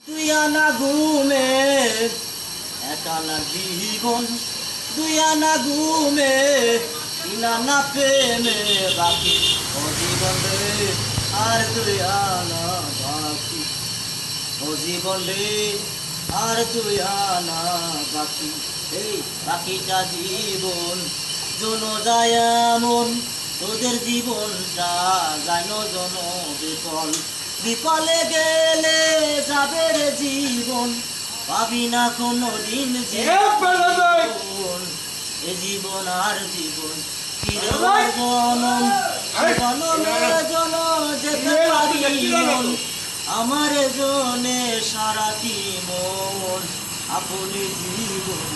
তুই আনা ঘুমে একানা জীবন, তুই আনা ঘুমে তিনানা প্রেমে বাকি ও জীবন রে, আর তুই আনা বাকি ও জীবন রে, আর তুই আনা বাকি। এই বাকিটা জীবন জন যায় এমন, তোদের জীবনটা যায় জন বিফল। বিফলে গেলে যাবে রে জীবন, পাবি না কোনো দিন জীবন। এ জীবন আর জীবন ফিরে জনম, জনমে জনম যেতে পারি মন, আমার জনে সারাটি মন। আপনি জীবন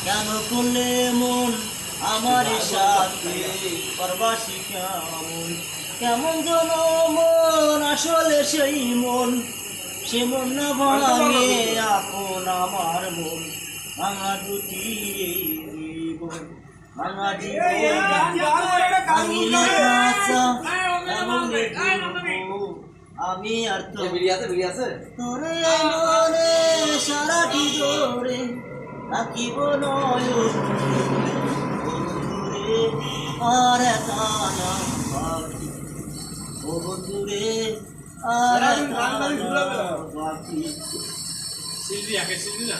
কেন করলে মন আমার সাথে, পরবাসী কেমন কেমন যেন মন, আসলে সেই মন সে মন না ভাঙে আপন আমার মন। ভাঙা দুটি এই জীবন, ভাঙা জীবন ভাঙিলে কাঁচা এমনে ঘুরবো আমি আর তো তোরে মনে সারাটি জোরে রাখিব নয়ন বন্ধুরে, আর একানা বাকি ও বন্ধুরে, আর একানা বাকি। সিলভি আগে সিলভি না